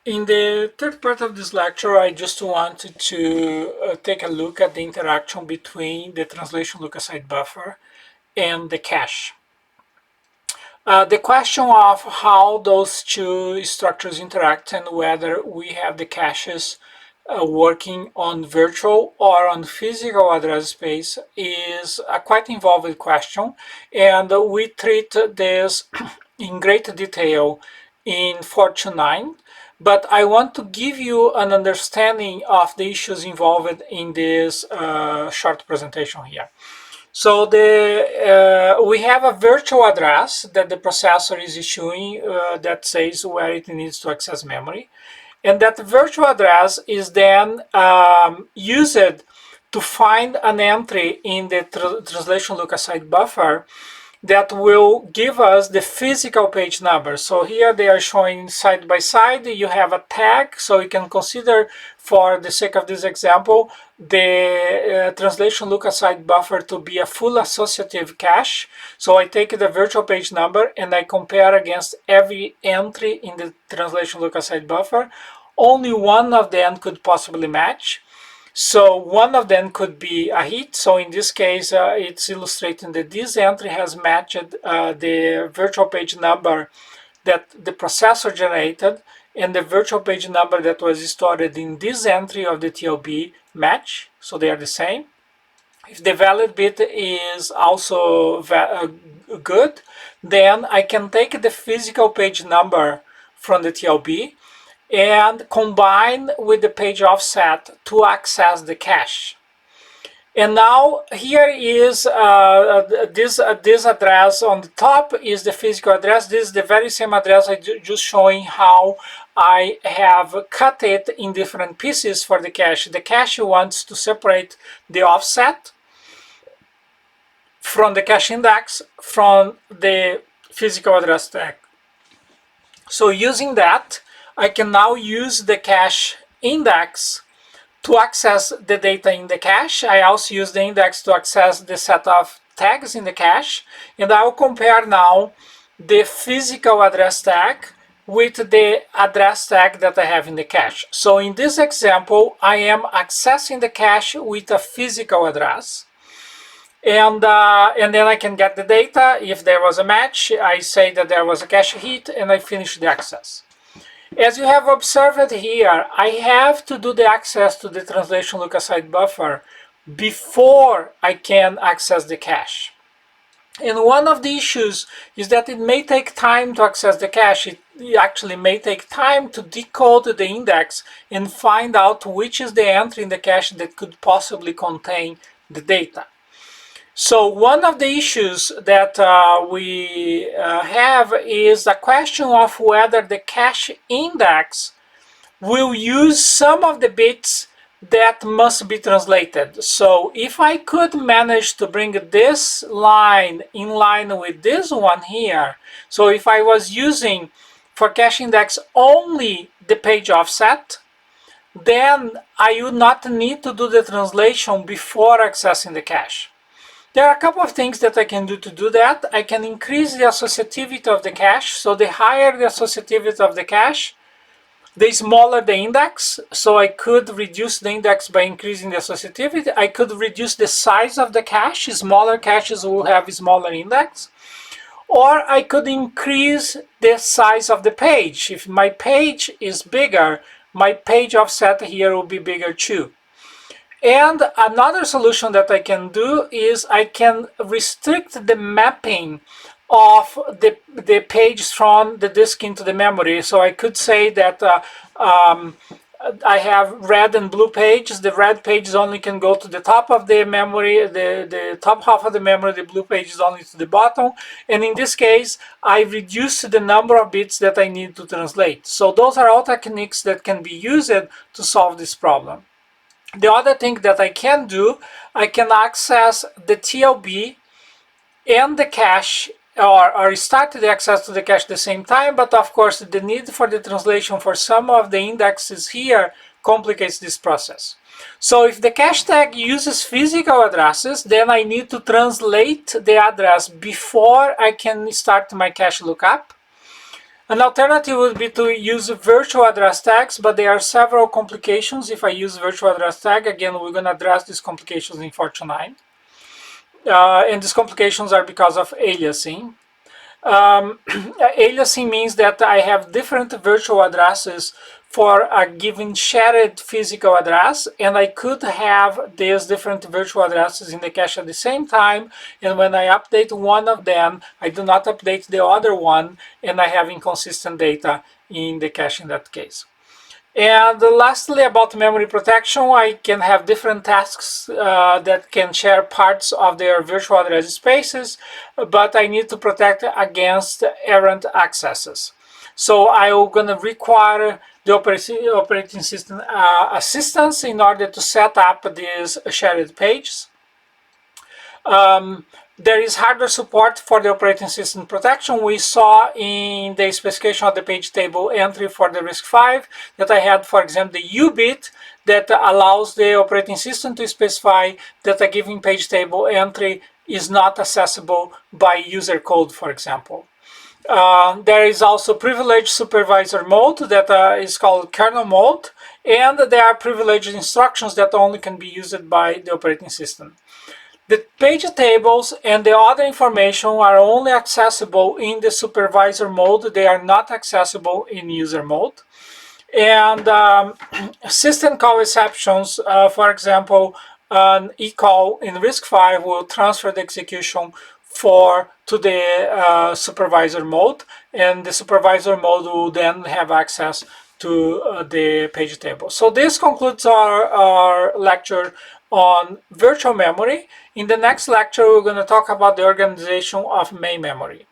In the third part of this lecture, I just wanted to take a look at the interaction between the translation look-aside buffer and the cache. The question of how those two structures interact and whether we have the caches working on virtual or on physical address space is a quite involved question, and we treat this in great detail in 429. But I want to give you an understanding of the issues involved in this short presentation here. So we have a virtual address that the processor is issuing that says where it needs to access memory. And that virtual address is then used to find an entry in the translation look-aside buffer that will give us the physical page number. So here they are showing side by side. You have a tag, so you can consider, for the sake of this example, the translation look-aside buffer to be a full associative cache. So I take the virtual page number and I compare against every entry in the translation look-aside buffer. Only one of them could possibly match. So one of them could be a hit. So in this case, it's illustrating that this entry has matched the virtual page number that the processor generated, and the virtual page number that was stored in this entry of the TLB match. So they are the same. If the valid bit is also good, then I can take the physical page number from the TLB and combine with the page offset to access the cache. And now here is this address on the top is the physical address. This is the very same address I just showing how I have cut it in different pieces for the cache. The cache wants to separate the offset from the cache index from the physical address tag. So using that, I can now use the cache index to access the data in the cache. I also use the index to access the set of tags in the cache. And I will compare now the physical address tag with the address tag that I have in the cache. So in this example, I am accessing the cache with a physical address. And then I can get the data. If there was a match, I say that there was a cache hit and I finish the access. As you have observed here, I have to do the access to the translation look-aside buffer before I can access the cache. And one of the issues is that it may take time to access the cache. It actually may take time to decode the index and find out which is the entry in the cache that could possibly contain the data. So one of the issues that we have is the question of whether the cache index will use some of the bits that must be translated. So if I could manage to bring this line in line with this one here, so if I was using for cache index only the page offset, then I would not need to do the translation before accessing the cache. There are a couple of things that I can do to do that. I can increase the associativity of the cache. So the higher the associativity of the cache, the smaller the index. So I could reduce the index by increasing the associativity. I could reduce the size of the cache. Smaller caches will have a smaller index. Or I could increase the size of the page. If my page is bigger, my page offset here will be bigger too. And another solution that I can do is I can restrict the mapping of the page from the disk into the memory. So I could say that I have red and blue pages. The red pages only can go to the top of the memory, the top half of the memory. The blue pages only to the bottom. And in this case, I reduce the number of bits that I need to translate. So those are all techniques that can be used to solve this problem. The other thing that I can do, I can access the TLB and the cache, or start the access to the cache at the same time, but of course the need for the translation for some of the indexes here complicates this process. So if the cache tag uses physical addresses, then I need to translate the address before I can start my cache lookup. An alternative would be to use virtual address tags, but there are several complications if I use virtual address tag. Again, we're going to address these complications in 429. And these complications are because of aliasing. Aliasing means that I have different virtual addresses for a given shared physical address, and I could have these different virtual addresses in the cache at the same time, and when I update one of them, I do not update the other one, and I have inconsistent data in the cache in that case. And lastly, about memory protection, I can have different tasks that can share parts of their virtual address spaces, but I need to protect against errant accesses. So I'm going to require the operating system assistance in order to set up these shared pages. There is hardware support for the operating system protection. We saw in the specification of the page table entry for the RISC-V that I had, for example, the U-bit that allows the operating system to specify that a given page table entry is not accessible by user code, for example. There is also privileged supervisor mode that is called kernel mode, and there are privileged instructions that only can be used by the operating system. The page tables and the other information are only accessible in the supervisor mode. They are not accessible in user mode. And system call exceptions, for example, an eCall in RISC-V will transfer the execution to the supervisor mode, and the supervisor mode will then have access to the page table. So this concludes our lecture on virtual memory. In the next lecture, we're going to talk about the organization of main memory.